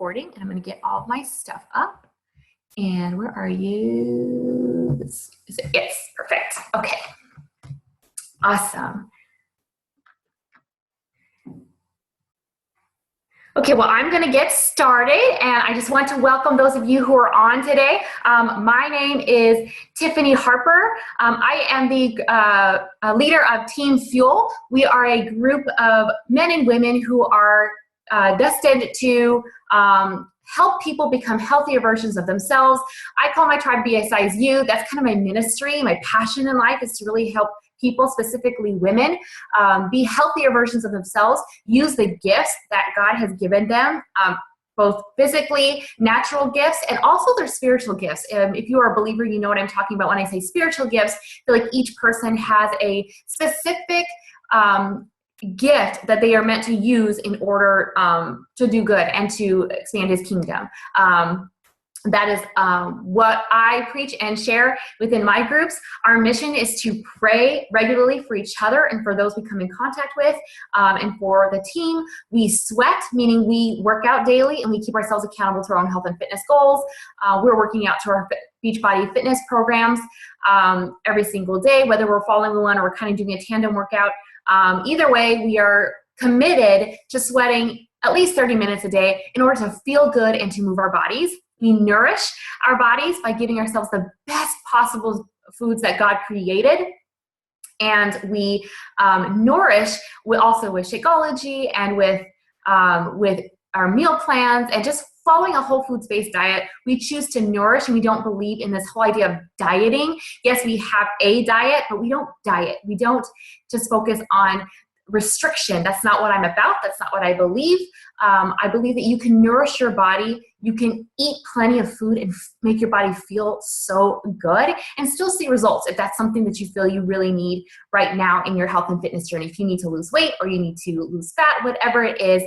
recording, and I'm going to get all of my stuff up. And where are you? Is it? Yes, perfect. Okay. Awesome. Okay, well, I'm going to get started, and I just want to welcome those of you who are on today. My name is Tiffany Harper. I am the leader of Team Fuel. We are a group of men and women who are destined to help people become healthier versions of themselves. I call my tribe BSI's You. That's kind of my ministry. My passion in life is to really help people, specifically women, be healthier versions of themselves, use the gifts that God has given them, both physically, natural gifts, and also their spiritual gifts. If you are a believer, you know what I'm talking about when I say spiritual gifts. I feel like each person has a specific gift that they are meant to use in order to do good and to expand his kingdom. That is what I preach and share within my groups. Our mission is to pray regularly for each other and for those we come in contact with. And for the team, we sweat, meaning we work out daily and we keep ourselves accountable to our own health and fitness goals. We're working out to our Beachbody fitness programs every single day, whether we're following one or we're kind of doing a tandem workout. Either way, we are committed to sweating at least 30 minutes a day in order to feel good and to move our bodies. We nourish our bodies by giving ourselves the best possible foods that God created. And we nourish also with Shakeology and with our meal plans and just following a whole foods-based diet. We choose to nourish, and we don't believe in this whole idea of dieting. Yes, we have a diet, but we don't diet. We don't just focus on restriction. That's not what I'm about. That's not what I believe. I believe that you can nourish your body. You can eat plenty of food and make your body feel so good and still see results if that's something that you feel you really need right now in your health and fitness journey. If you need to lose weight or you need to lose fat, whatever it is,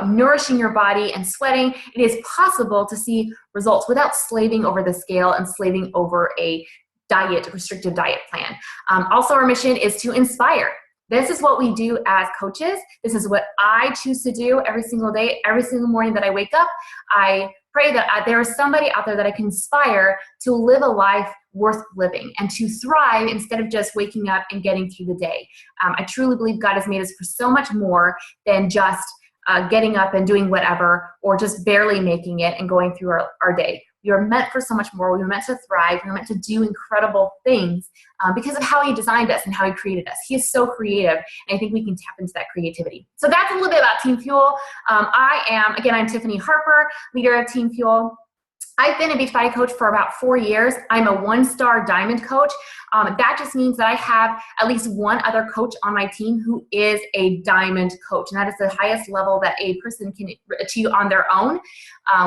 nourishing your body and sweating, it is possible to see results without slaving over the scale and slaving over a restrictive diet plan. Also, our mission is to inspire. This is what we do as coaches. This is what I choose to do every single day, every single morning that I wake up. I pray that there is somebody out there that I can inspire to live a life worth living and to thrive instead of just waking up and getting through the day. I truly believe God has made us for so much more than just getting up and doing whatever or just barely making it and going through our day. We are meant for so much more. We were meant to thrive. We were meant to do incredible things because of how he designed us and how he created us. He is so creative, and I think we can tap into that creativity. So that's a little bit about Team Fuel. I'm Tiffany Harper, leader of Team Fuel. I've been a Beachbody coach for about 4 years. I'm a 1-star diamond coach. That just means that I have at least one other coach on my team who is a diamond coach. And that is the highest level that a person can achieve on their own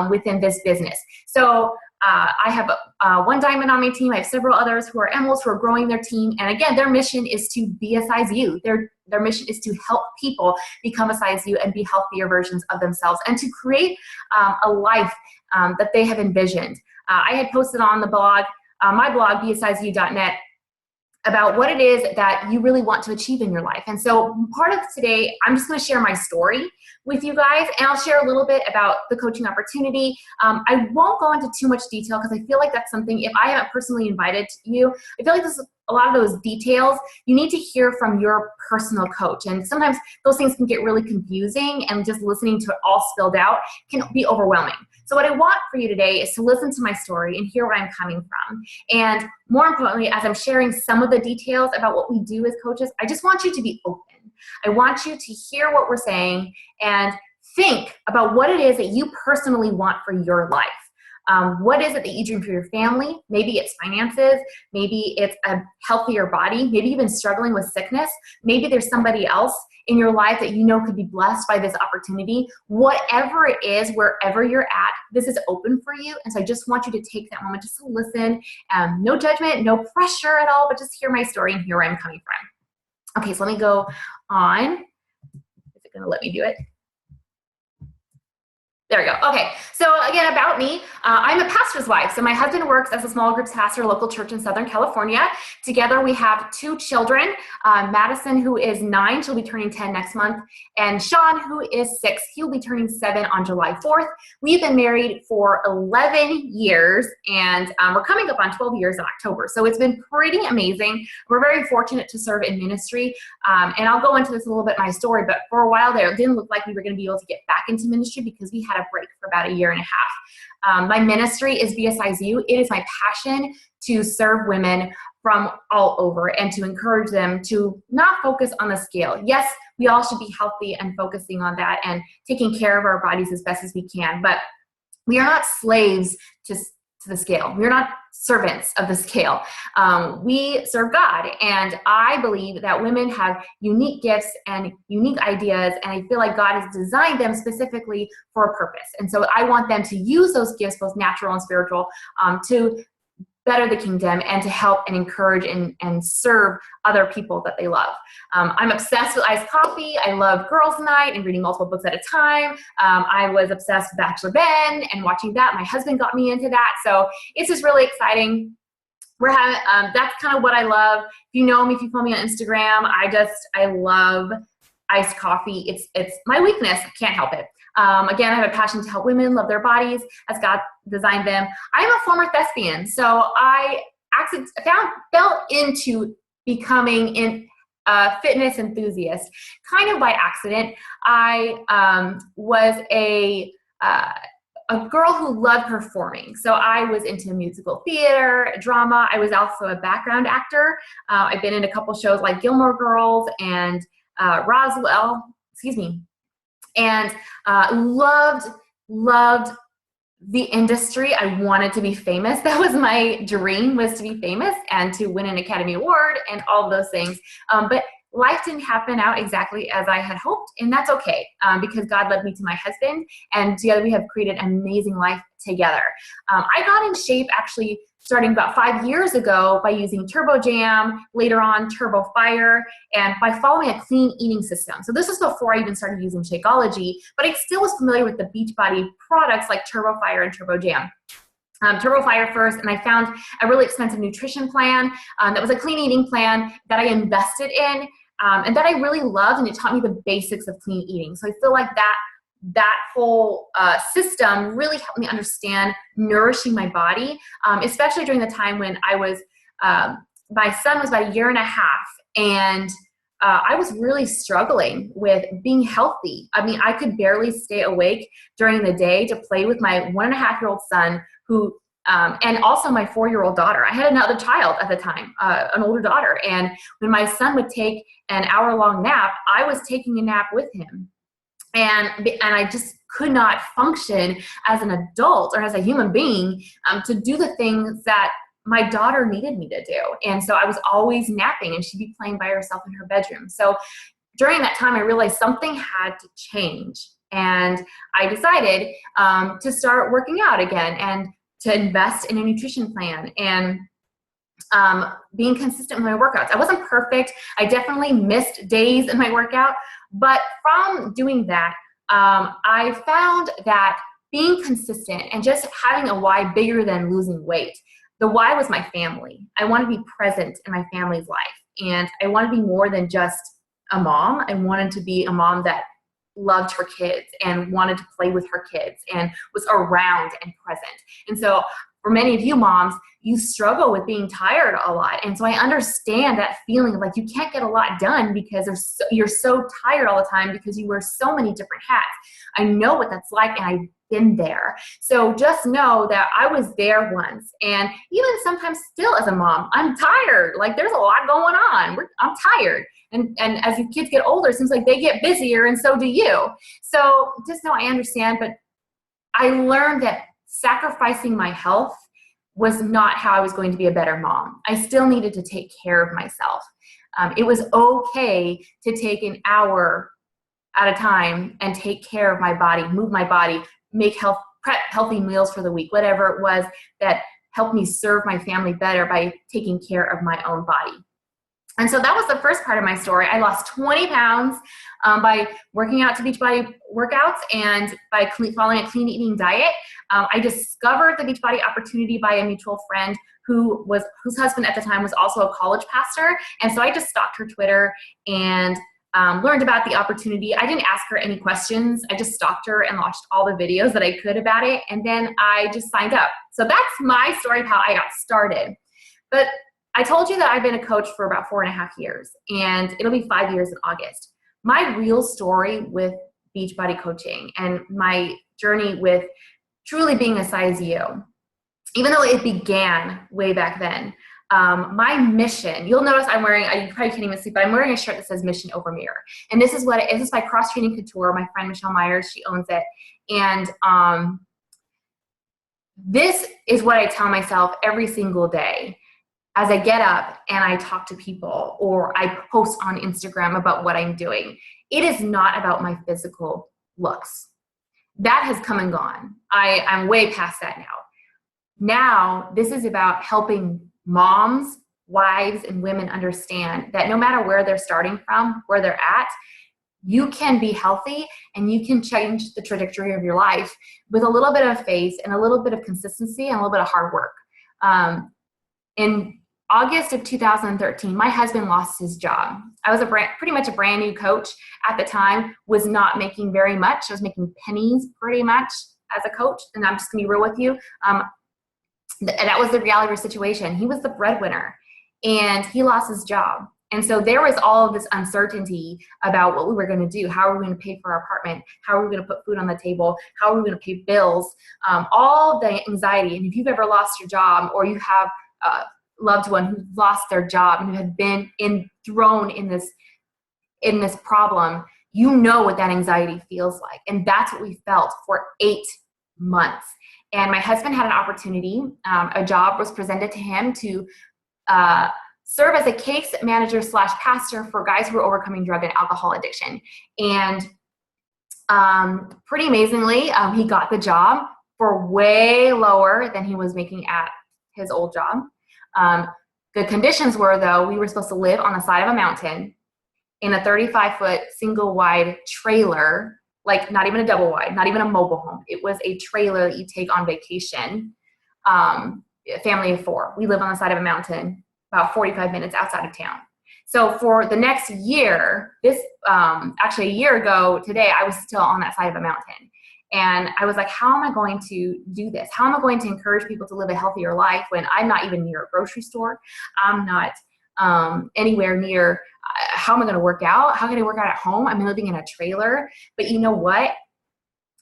within this business. So I have one diamond on my team. I have several others who are emeralds who are growing their team. And again, their mission is to be a size you. Their mission is to help people become a size you and be healthier versions of themselves and to create a life that they have envisioned. I had posted on the blog, my blog, beasizeyou.net, about what it is that you really want to achieve in your life. And so part of today, I'm just going to share my story with you guys, and I'll share a little bit about the coaching opportunity. I won't go into too much detail because I feel like that's something, if I haven't personally invited you, I feel like this is a lot of those details you need to hear from your personal coach. And sometimes those things can get really confusing, and just listening to it all spilled out can be overwhelming. So what I want for you today is to listen to my story and hear where I'm coming from. And more importantly, as I'm sharing some of the details about what we do as coaches, I just want you to be open. I want you to hear what we're saying and think about what it is that you personally want for your life. What is it that you dream for your family? Maybe it's finances. Maybe it's a healthier body. Maybe you've been struggling with sickness. Maybe there's somebody else in your life that you know could be blessed by this opportunity. Whatever it is, wherever you're at, this is open for you. And so I just want you to take that moment just to listen. No judgment, no pressure at all, but just hear my story and hear where I'm coming from. Okay, so let me go on. Is it going to let me do it? There we go. Okay, so again, about me, I'm a pastor's wife. So my husband works as a small groups pastor, at a local church in Southern California. Together, we have 2 children, Madison, who is 9, she'll be turning 10 next month, and Sean, who is 6, he'll be turning 7 on July 4th. We've been married for 11 years, and we're coming up on 12 years in October. So it's been pretty amazing. We're very fortunate to serve in ministry, and I'll go into this a little bit, my story, but for a while there, it didn't look like we were going to be able to get back into ministry because we had a break for about 1.5 years. My ministry is BSIZU. It is my passion to serve women from all over and to encourage them to not focus on the scale. Yes, we all should be healthy and focusing on that and taking care of our bodies as best as we can, but we are not slaves to the scale. We're not servants of the scale. We serve God, and I believe that women have unique gifts and unique ideas, and I feel like God has designed them specifically for a purpose. And so I want them to use those gifts, both natural and spiritual, to better the kingdom and to help and encourage and serve other people that they love. I'm obsessed with iced coffee. I love girls' night and reading multiple books at a time. I was obsessed with Bachelor Ben and watching that. My husband got me into that. So it's just really exciting. We're having, that's kind of what I love. If you know me, if you follow me on Instagram, I love iced coffee. It's my weakness. I can't help it. Again, I have a passion to help women love their bodies as God designed them. I'm a former thespian, so I fell into becoming a fitness enthusiast kind of by accident. I was a girl who loved performing. So I was into musical theater, drama. I was also a background actor. I've been in a couple shows like Gilmore Girls and Roswell, and loved the industry. I wanted to be famous. That was my dream, was to be famous and to win an Academy Award and all of those things. But life didn't happen out exactly as I had hoped, and that's okay, because God led me to my husband, and together we have created an amazing life together. I got in shape actually starting about 5 years ago by using Turbo Jam, later on Turbo Fire, and by following a clean eating system. So this was before I even started using Shakeology, but I still was familiar with the Beachbody products like Turbo Fire and Turbo Jam. Turbo Fire first, and I found a really expensive nutrition plan that was a clean eating plan that I invested in, and that I really loved, and it taught me the basics of clean eating. So I feel like that whole system really helped me understand nourishing my body, especially during the time when I was, my son was about 1.5 years, and I was really struggling with being healthy. I mean, I could barely stay awake during the day to play with my 1.5-year-old son, who, and also my 4-year-old daughter. I had another child at the time, an older daughter. And when my son would take an hour-long nap, I was taking a nap with him. And I just could not function as an adult or as a human being to do the things that my daughter needed me to do. And so I was always napping, and she'd be playing by herself in her bedroom. So during that time, I realized something had to change. And I decided to start working out again and to invest in a nutrition plan and being consistent with my workouts. I wasn't perfect. I definitely missed days in my workout. But from doing that, I found that being consistent and just having a why bigger than losing weight. The why was my family. I want to be present in my family's life. And I want to be more than just a mom. I wanted to be a mom that loved her kids and wanted to play with her kids and was around and present. And so for many of you moms, you struggle with being tired a lot. And so I understand that feeling of like you can't get a lot done because you're so tired all the time because you wear so many different hats. I know what that's like, and I've been there. So just know that I was there once. And even sometimes still as a mom, I'm tired. Like there's a lot going on. I'm tired. And as your kids get older, it seems like they get busier, and so do you. So just know I understand, but I learned that sacrificing my health was not how I was going to be a better mom. I still needed to take care of myself. It was okay to take an hour at a time and take care of my body, move my body, prep healthy meals for the week, whatever it was that helped me serve my family better by taking care of my own body. And so that was the first part of my story. I lost 20 pounds by working out to Beachbody workouts and by following a clean eating diet. I discovered the Beachbody opportunity by a mutual friend whose husband at the time was also a college pastor. And so I just stalked her Twitter and learned about the opportunity. I didn't ask her any questions. I just stalked her and watched all the videos that I could about it. And then I just signed up. So that's my story of how I got started. But I told you that I've been a coach for about 4.5 years, and it'll be 5 years in August. My real story with Beachbody coaching and my journey with truly being a size U, even though it began way back then, my mission, you'll notice I'm wearing, you probably can't even see, but I'm wearing a shirt that says Mission Over Mirror. And this is by Cross Training Couture, my friend Michelle Myers, she owns it. And this is what I tell myself every single day as I get up and I talk to people or I post on Instagram about what I'm doing. It is not about my physical looks. That has come and gone. I'm way past that now. Now, this is about helping moms, wives, and women understand that no matter where they're starting from, where they're at, you can be healthy and you can change the trajectory of your life with a little bit of faith and a little bit of consistency and a little bit of hard work. In August of 2013, my husband lost his job. I was pretty much a brand new coach at the time, was not making very much. I was making pennies pretty much as a coach, and I'm just gonna be real with you. That was the reality of the situation. He was the breadwinner, and he lost his job. And so there was all of this uncertainty about what we were going to do. How are we going to pay for our apartment? How are we going to put food on the table? How are we going to pay bills? All the anxiety. And if you've ever lost your job or you have a loved one who lost their job and who had been thrown in this problem, you know what that anxiety feels like. And that's what we felt for 8 months. And my husband had an opportunity. A job was presented to him to serve as a case manager / pastor for guys who are overcoming drug and alcohol addiction. And pretty amazingly, he got the job for way lower than he was making at his old job. The conditions were, though, we were supposed to live on the side of a mountain in a 35-foot single wide trailer, like not even a double wide, not even a mobile home. It was a trailer that you take on vacation. A family of 4. We live on the side of a mountain about 45 minutes outside of town. So for the next year, actually a year ago today, I was still on that side of a mountain. And I was like, how am I going to do this? How am I going to encourage people to live a healthier life when I'm not even near a grocery store? I'm not anywhere near, how am I going to work out? How can I work out at home? I'm living in a trailer. But you know what?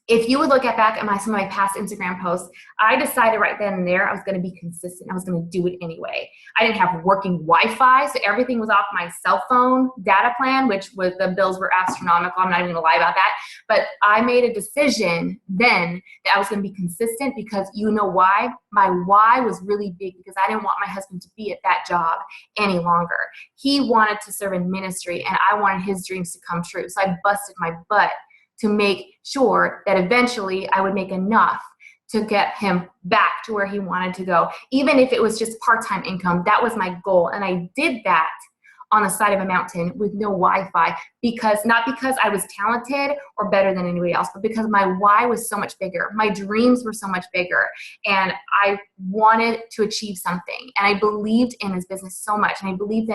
If you would look back at some of my past Instagram posts, I decided right then and there I was going to be consistent. I was going to do it anyway. I didn't have working Wi-Fi, so everything was off my cell phone data plan, which was, the bills were astronomical. I'm not even going to lie about that. But I made a decision then that I was going to be consistent because you know why? My why was really big because I didn't want my husband to be at that job any longer. He wanted to serve in ministry, and I wanted his dreams to come true. So I busted my butt to make sure that eventually I would make enough to get him back to where he wanted to go. Even if it was just part-time income, that was my goal. And I did that on the side of a mountain with no Wi-Fi, not because I was talented or better than anybody else, but because my why was so much bigger. My dreams were so much bigger, and I wanted to achieve something. And I believed in this business so much, and I believed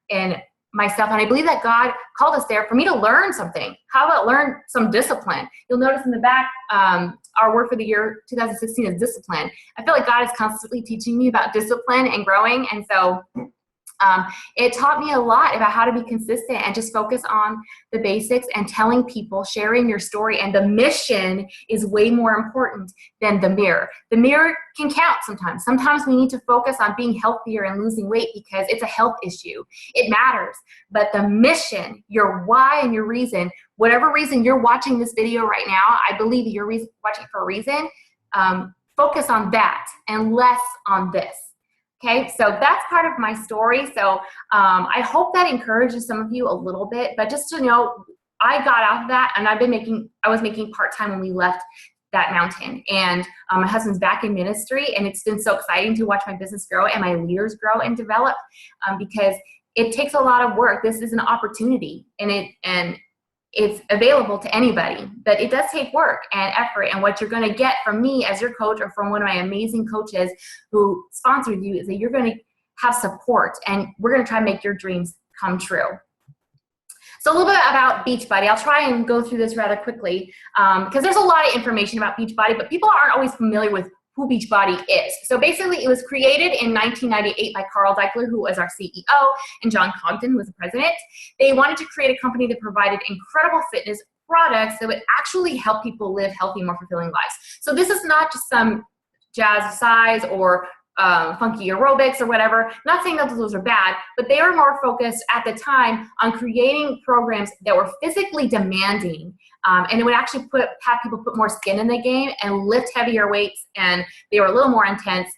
in myself, and I believe that God called us there for me to learn something. How about learn some discipline? You'll notice in the back, our word for the year 2016 is discipline. I feel like God is constantly teaching me about discipline and growing, and so it taught me a lot about how to be consistent and just focus on the basics and telling people, sharing your story. And the mission is way more important than the mirror. The mirror can count sometimes. Sometimes we need to focus on being healthier and losing weight because it's a health issue. It matters. But the mission, your why and your reason, whatever reason you're watching this video right now, I believe you're watching it for a reason. Focus on that and less on this. Okay, so that's part of my story. So I hope that encourages some of you a little bit, but just to know, I got out of that, and I was making part-time when we left that mountain. And my husband's back in ministry, and it's been so exciting to watch my business grow and my leaders grow and develop because it takes a lot of work. This is an opportunity, and it's available to anybody, but it does take work and effort. And what you're going to get from me as your coach, or from one of my amazing coaches who sponsored you, is that you're going to have support, and we're going to try and make your dreams come true. So a little bit about Beachbody. I'll try and go through this rather quickly because there's a lot of information about Beachbody, but people aren't always familiar with who Beachbody is. So basically, it was created in 1998 by Carl Deichler, who was our CEO, and John Cogden, who was the president. They wanted to create a company that provided incredible fitness products that would actually help people live healthy, more fulfilling lives. So this is not just some jazzercise or funky aerobics or whatever. Not saying that those are bad, but they were more focused at the time on creating programs that were physically demanding, and it would actually have people put more skin in the game and lift heavier weights, and they were a little more intense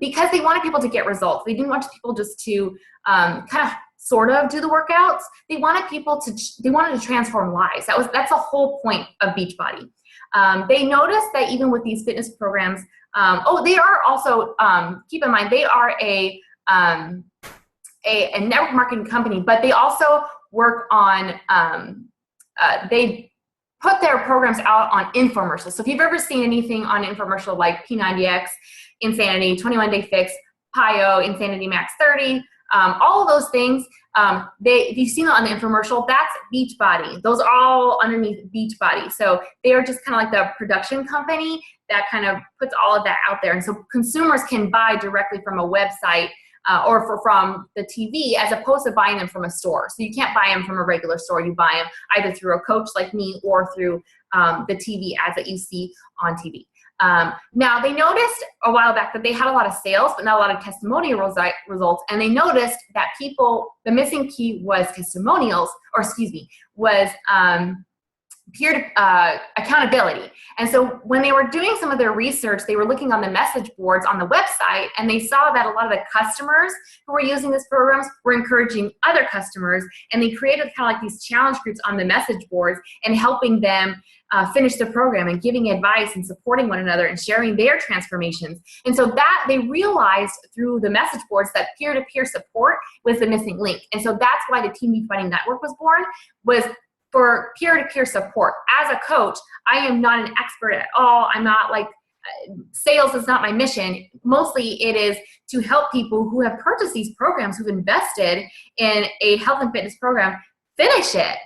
because they wanted people to get results. They didn't want people just to kind of sort of do the workouts. They wanted people they wanted to transform lives. That's the whole point of Beachbody. They noticed that even with these fitness programs, they are also, keep in mind, they are a network marketing company, but they also work on, they put their programs out on infomercials. So if you've ever seen anything on infomercial like P90X, Insanity, 21 Day Fix, PIO, Insanity Max 30, all of those things, if you've seen it on the infomercial, that's Beachbody. Those are all underneath Beachbody. So they are just kind of like the production company that kind of puts all of that out there. And so consumers can buy directly from a website or from the TV, as opposed to buying them from a store. So you can't buy them from a regular store. You buy them either through a coach like me or through the TV ads that you see on TV. Now, they noticed a while back that they had a lot of sales, but not a lot of testimonial results. And they noticed that the missing key was testimonials, was peer accountability. And so when they were doing some of their research, they were looking on the message boards on the website, and they saw that a lot of the customers who were using these programs were encouraging other customers, and they created kind of like these challenge groups on the message boards and helping them finish the program and giving advice and supporting one another and sharing their transformations. And so that they realized through the message boards that peer-to-peer support was the missing link. And so that's why the Team Beachbody Network was born, was for peer-to-peer support. As a coach, I am not an expert at all. I'm not like, sales is not my mission. Mostly it is to help people who have purchased these programs, who've invested in a health and fitness program, finish it.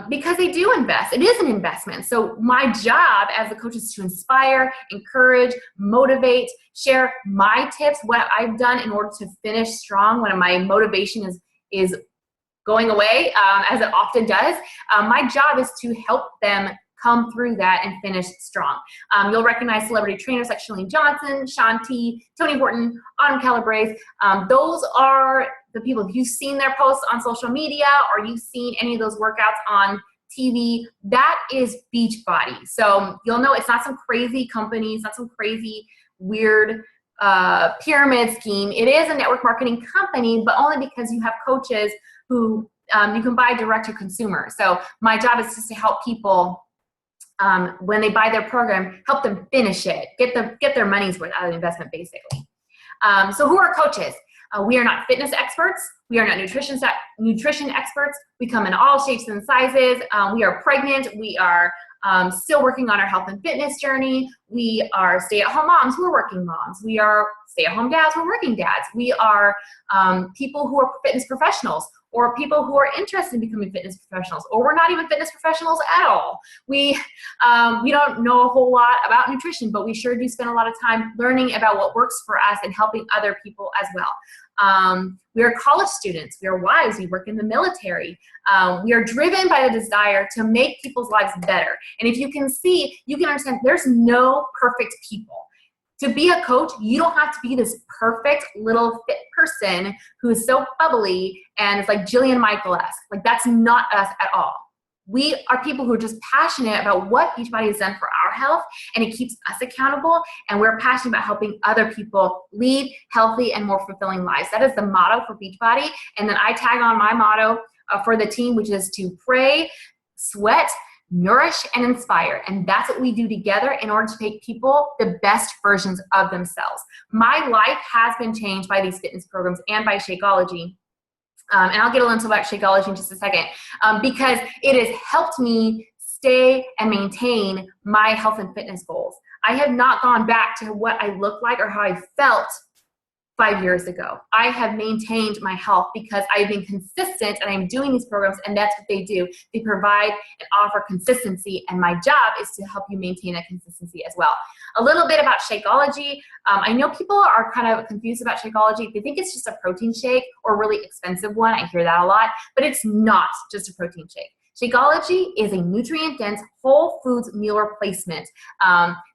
Because they do invest. It is an investment. So my job as a coach is to inspire, encourage, motivate, share my tips, what I've done in order to finish strong when my motivation is going away, as it often does. My job is to help them come through that and finish strong. You'll recognize celebrity trainers like Shalene Johnson, Shaun T, Tony Horton, Autumn Calabrese. Those are the people. If you've seen their posts on social media or you've seen any of those workouts on TV, that is Beachbody. So you'll know it's not some crazy company, it's not some crazy weird pyramid scheme. It is a network marketing company, but only because you have coaches who you can buy direct to consumer. So my job is just to help people when they buy their program, help them finish it, get their money's worth out of the investment, basically. So who are coaches? We are not fitness experts. We are not nutrition experts. We come in all shapes and sizes. We are pregnant. We are still working on our health and fitness journey. We are stay-at-home moms who are working moms. We are stay-at-home dads who are working dads. We are people who are fitness professionals, or people who are interested in becoming fitness professionals, or we're not even fitness professionals at all. We don't know a whole lot about nutrition, but we sure do spend a lot of time learning about what works for us and helping other people as well. We are college students. We are wives. We work in the military. We are driven by the desire to make people's lives better. And if you can see, you can understand there's no perfect people. To be a coach, you don't have to be this perfect little fit person who is so bubbly and is like Jillian Michael-esque. Like, that's not us at all. We are people who are just passionate about what Beachbody has done for our health, and it keeps us accountable, and we're passionate about helping other people lead healthy and more fulfilling lives. That is the motto for Beachbody, and then I tag on my motto for the team, which is to pray, sweat, nourish and inspire. And that's what we do together in order to make people the best versions of themselves. My life has been changed by these fitness programs and by Shakeology. And I'll get into about Shakeology in just a second, because it has helped me stay and maintain my health and fitness goals. I have not gone back to what I looked like or how I felt 5 years ago. I have maintained my health because I've been consistent and I'm doing these programs, and that's what they do. They provide and offer consistency, and my job is to help you maintain that consistency as well. A little bit about Shakeology. I know people are kind of confused about Shakeology. They think it's just a protein shake or a really expensive one. I hear that a lot, but it's not just a protein shake. Shakeology is a nutrient-dense whole foods meal replacement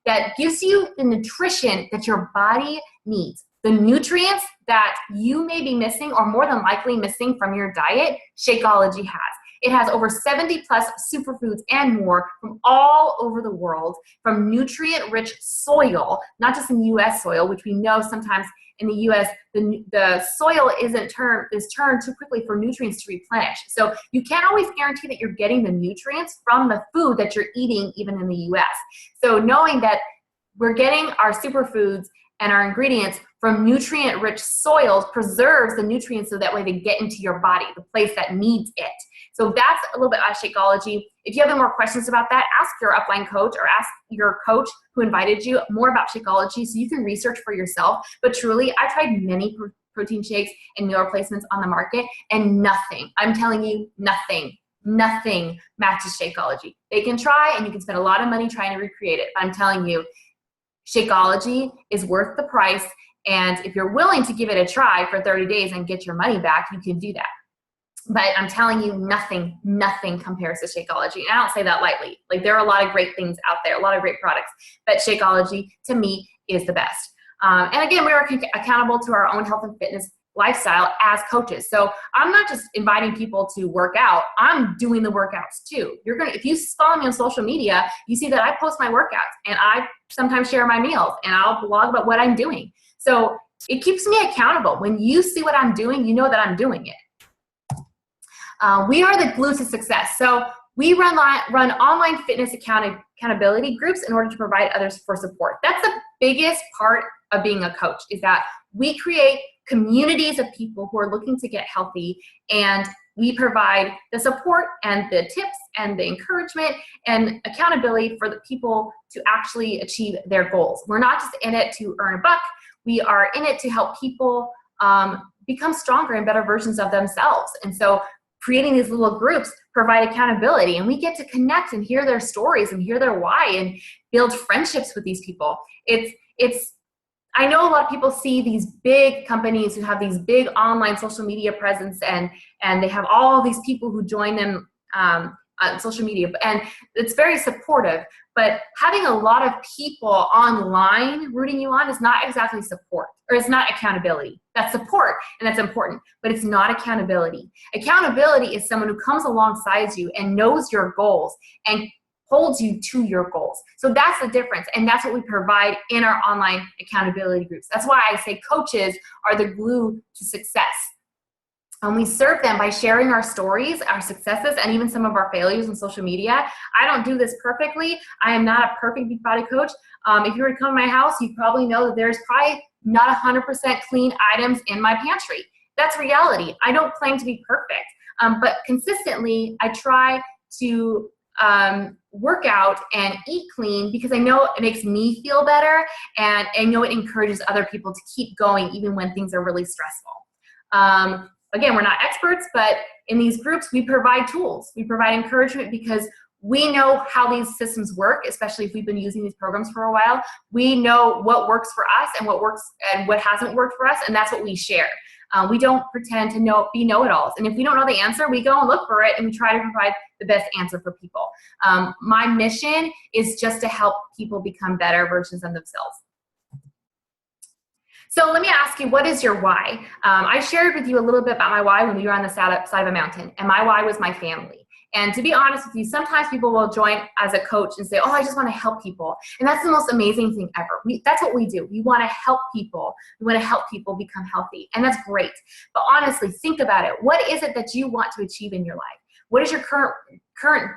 that gives you the nutrition that your body needs. The nutrients that you may be missing or more than likely missing from your diet, Shakeology has. It has over 70 plus superfoods and more from all over the world, from nutrient-rich soil, not just in U.S. soil, which we know sometimes in the U.S. the soil is turned too quickly for nutrients to replenish. So you can't always guarantee that you're getting the nutrients from the food that you're eating even in the U.S. So knowing that we're getting our superfoods and our ingredients from nutrient-rich soils preserves the nutrients so that way they get into your body, the place that needs it. So that's a little bit about Shakeology. If you have any more questions about that, ask your upline coach or ask your coach who invited you more about Shakeology so you can research for yourself. But truly, I tried many protein shakes and meal replacements on the market, and nothing, I'm telling you, nothing matches Shakeology. They can try, and you can spend a lot of money trying to recreate it. I'm telling you, Shakeology is worth the price, and if you're willing to give it a try for 30 days and get your money back, you can do that. But I'm telling you, nothing compares to Shakeology. And I don't say that lightly. Like, there are a lot of great things out there, a lot of great products, but Shakeology, to me, is the best. And again, we are accountable to our own health and fitness lifestyle as coaches. So I'm not just inviting people to work out, I'm doing the workouts too. If you follow me on social media, you see that I post my workouts, and I sometimes share my meals, and I'll blog about what I'm doing. So it keeps me accountable. When you see what I'm doing, you know that I'm doing it. We are the glue to success. So we run online fitness accountability groups in order to provide others for support. That's the biggest part of being a coach, is that we create communities of people who are looking to get healthy, and we provide the support and the tips and the encouragement and accountability for the people to actually achieve their goals. We're not just in it to earn a buck. We are in it to help people become stronger and better versions of themselves. And so creating these little groups provide accountability, and we get to connect and hear their stories and hear their why and build friendships with these people. I know a lot of people see these big companies who have these big online social media presence, and they have all these people who join them on social media, and it's very supportive. But having a lot of people online rooting you on is not exactly support, or it's not accountability. That's support, and that's important, but it's not accountability. Accountability is someone who comes alongside you and knows your goals and holds you to your goals. So that's the difference, and that's what we provide in our online accountability groups. That's why I say coaches are the glue to success. And we serve them by sharing our stories, our successes, and even some of our failures on social media. I don't do this perfectly. I am not a perfect Beachbody coach. If you were to come to my house, you probably know that there's probably not 100% clean items in my pantry. That's reality. I don't claim to be perfect, but consistently I try to work out and eat clean because I know it makes me feel better, and I know it encourages other people to keep going even when things are really stressful. Again, we're not experts, but in these groups, we provide tools. We provide encouragement because we know how these systems work, especially if we've been using these programs for a while. We know what works for us and what works and what hasn't worked for us, and that's what we share. We don't pretend to be know-it-alls. And if we don't know the answer, we go and look for it, and we try to provide the best answer for people. My mission is just to help people become better versions of themselves. So let me ask you, what is your why? I shared with you a little bit about my why when we were on the side of a mountain, and my why was my family. And to be honest with you, sometimes people will join as a coach and say, oh, I just want to help people. And that's the most amazing thing ever. That's what we do. We want to help people. We want to help people become healthy. And that's great. But honestly, think about it. What is it that you want to achieve in your life? What is your current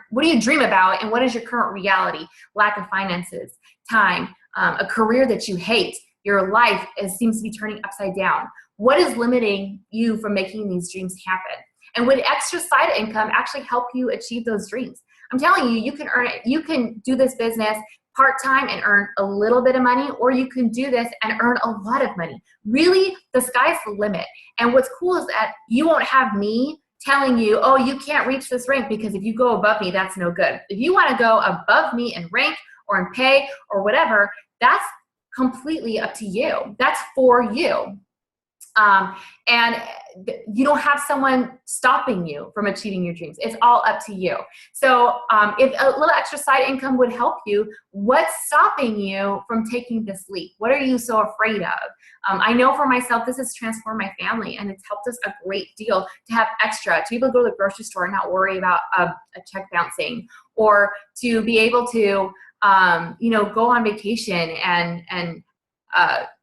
what do you dream about, and what is your current reality? Lack of finances, time, a career that you hate, your life seems to be turning upside down. What is limiting you from making these dreams happen? And would extra side income actually help you achieve those dreams? I'm telling you, you can earn it. You can do this business part-time and earn a little bit of money, or you can do this and earn a lot of money. Really, the sky's the limit. And what's cool is that you won't have me telling you, oh, you can't reach this rank because if you go above me, that's no good. If you want to go above me in rank or in pay or whatever, that's completely up to you. That's for you. And you don't have someone stopping you from achieving your dreams. It's all up to you. So if a little extra side income would help you, what's stopping you from taking this leap? What are you so afraid of? I know for myself, this has transformed my family, and it's helped us a great deal to have extra, to be able to go to the grocery store and not worry about a check bouncing, or to be able to go on vacation and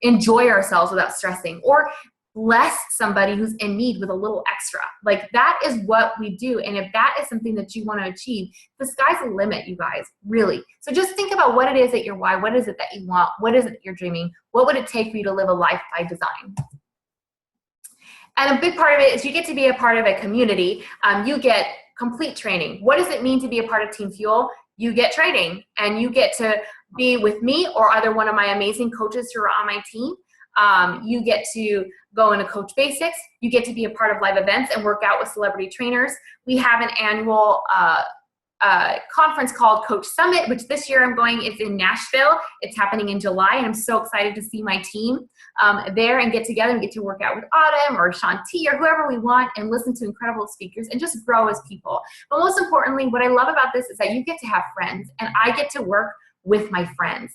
enjoy ourselves without stressing, or bless somebody who's in need with a little extra. Like, that is what we do. And if that is something that you want to achieve, the sky's the limit, you guys, really. So just think about what it is that your why, what is it that you want, what is it that you're dreaming, what would it take for you to live a life by design? And a big part of it is you get to be a part of a community. You get complete training. What does it mean to be a part of Team Fuel? You get training, and you get to be with me or either one of my amazing coaches who are on my team. You get to go into Coach Basics. You get to be a part of live events and work out with celebrity trainers. We have an annual conference called Coach Summit, which this year I'm going. It's in Nashville. It's happening in July, and I'm so excited to see my team there and get together and get to work out with Autumn or Shanti or whoever we want and listen to incredible speakers and just grow as people. But most importantly, what I love about this is that you get to have friends, and I get to work with my friends.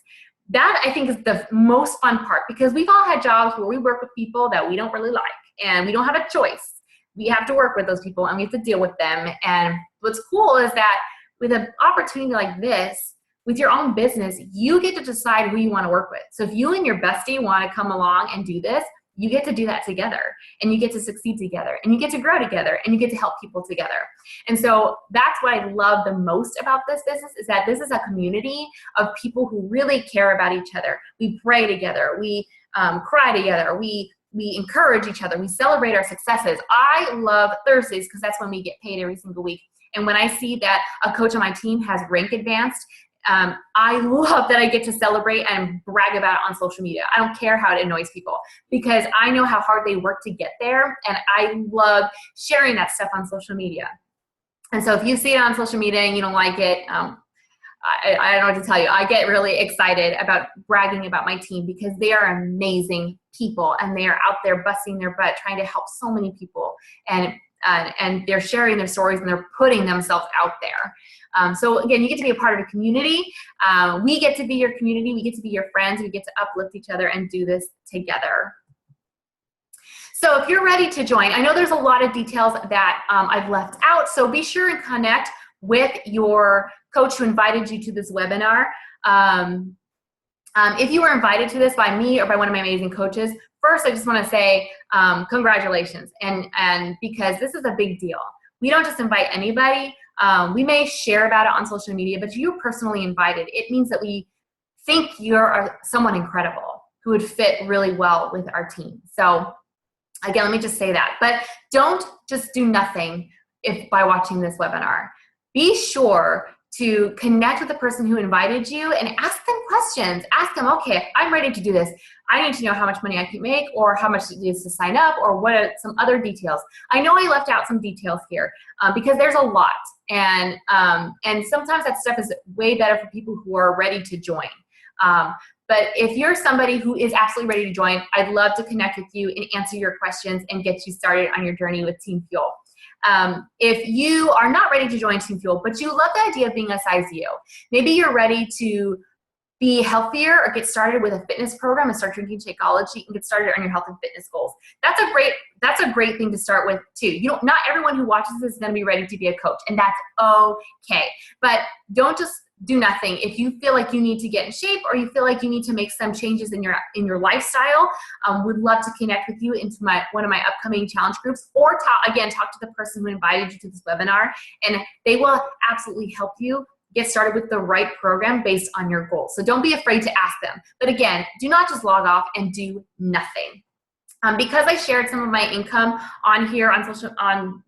That, I think, is the most fun part, because we've all had jobs where we work with people that we don't really like, and we don't have a choice. We have to work with those people, and we have to deal with them. And what's cool is that with an opportunity like this, with your own business, you get to decide who you want to work with. So if you and your bestie want to come along and do this, you get to do that together, and you get to succeed together, and you get to grow together, and you get to help people together. And so that's what I love the most about this business, is that this is a community of people who really care about each other. We pray together. We cry together. We encourage each other. We celebrate our successes. I love Thursdays because that's when we get paid every single week. And when I see that a coach on my team has rank advanced, I love that I get to celebrate and brag about it on social media. I don't care how it annoys people, because I know how hard they work to get there, and I love sharing that stuff on social media. And so if you see it on social media and you don't like it, I don't know what to tell you. I get really excited about bragging about my team, because they are amazing people, and they are out there busting their butt trying to help so many people, and they're sharing their stories, and they're putting themselves out there. So again, you get to be a part of a community. We get to be your community. We get to be your friends. We get to uplift each other and do this together. So if you're ready to join, I know there's a lot of details that I've left out, so be sure and connect with your coach who invited you to this webinar. If you were invited to this by me or by one of my amazing coaches, first I just want to say congratulations, and because this is a big deal. We don't just invite anybody. We may share about it on social media, but you're personally invited. It means that we think you're someone incredible who would fit really well with our team. So again, let me just say that. But don't just do nothing by watching this webinar. Be sure to connect with the person who invited you and ask them questions. Ask them, okay, I'm ready to do this. I need to know how much money I can make, or how much it is to sign up, or what are some other details. I know I left out some details here because there's a lot. And sometimes that stuff is way better for people who are ready to join. But if you're somebody who is absolutely ready to join, I'd love to connect with you and answer your questions and get you started on your journey with Team Fuel. If you are not ready to join Team Fuel, but you love the idea of being a size U, maybe you're ready to be healthier or get started with a fitness program and start drinking Shakeology and get started on your health and fitness goals. That's a great thing to start with too. Not everyone who watches this is going to be ready to be a coach, and that's okay. But don't just do nothing. If you feel like you need to get in shape or you feel like you need to make some changes in your lifestyle, would love to connect with you into one of my upcoming challenge groups, or talk to the person who invited you to this webinar, and they will absolutely help you get started with the right program based on your goals. So don't be afraid to ask them. But again, do not just log off and do nothing. Because I shared some of my income on here on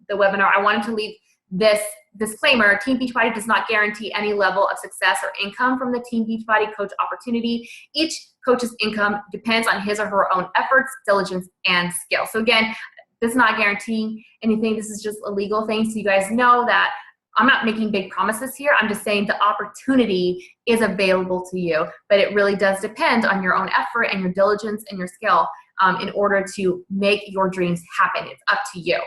the webinar, I wanted to leave this disclaimer: Team Beachbody does not guarantee any level of success or income from the Team Beachbody coach opportunity. Each coach's income depends on his or her own efforts, diligence, and skill. So again, this is not guaranteeing anything. This is just a legal thing, so you guys know that I'm not making big promises here. I'm just saying the opportunity is available to you, but it really does depend on your own effort and your diligence and your skill in order to make your dreams happen. It's up to you.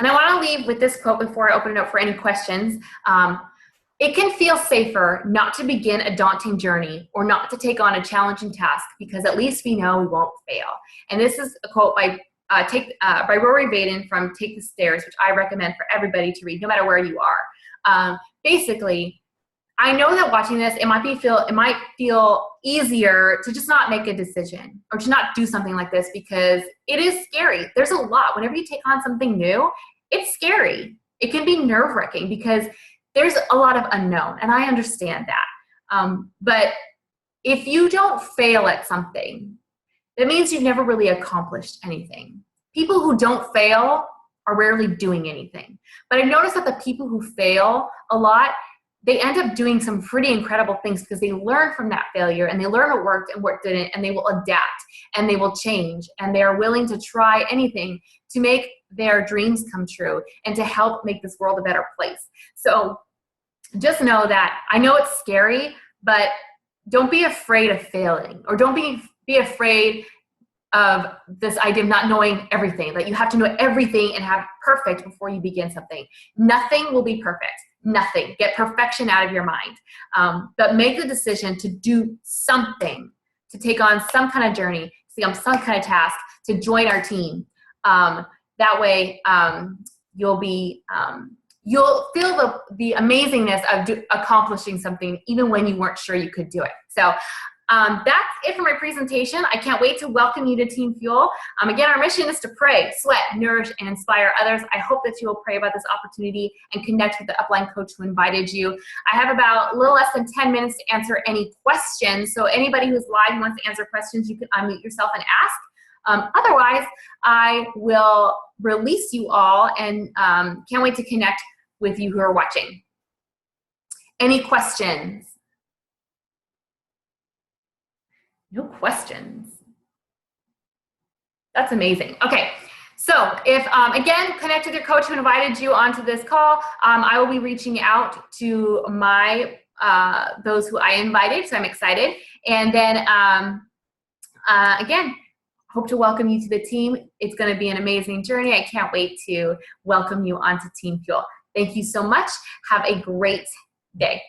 And I want to leave with this quote before I open it up for any questions. It can feel safer not to begin a daunting journey or not to take on a challenging task, because at least we know we won't fail. And this is a quote by Rory Vaden from Take the Stairs, which I recommend for everybody to read, no matter where you are. Basically, I know that watching this, it might feel easier to just not make a decision or to not do something like this, because it is scary. There's a lot. Whenever you take on something new, it's scary. It can be nerve-wracking because there's a lot of unknown, and I understand that. But if you don't fail at something, that means you've never really accomplished anything. People who don't fail are rarely doing anything. But I've noticed that the people who fail a lot, they end up doing some pretty incredible things because they learn from that failure, and they learn what worked and what didn't, and they will adapt and they will change, and they are willing to try anything to make their dreams come true and to help make this world a better place. So just know that I know it's scary, but don't be afraid of failing, or don't be afraid of this idea of not knowing everything, that you have to know everything and have perfect before you begin something. Nothing will be perfect. Nothing. Get perfection out of your mind. But make the decision to do something, to take on some kind of journey, to take on some kind of task, to join our team. That way, you'll feel the amazingness of accomplishing something even when you weren't sure you could do it. So that's it for my presentation. I can't wait to welcome you to Team Fuel. Again, our mission is to pray, sweat, nourish, and inspire others. I hope that you will pray about this opportunity and connect with the upline coach who invited you. I have about a little less than 10 minutes to answer any questions. So anybody who's live and wants to answer questions, you can unmute yourself and ask. Otherwise, I will release you all, and can't wait to connect with you who are watching. Any questions? No questions. That's amazing. Okay, so if, again, connect with your coach who invited you onto this call. I will be reaching out to those who I invited, so I'm excited. And then, again, hope to welcome you to the team. It's going to be an amazing journey. I can't wait to welcome you onto Team Fuel. Thank you so much. Have a great day.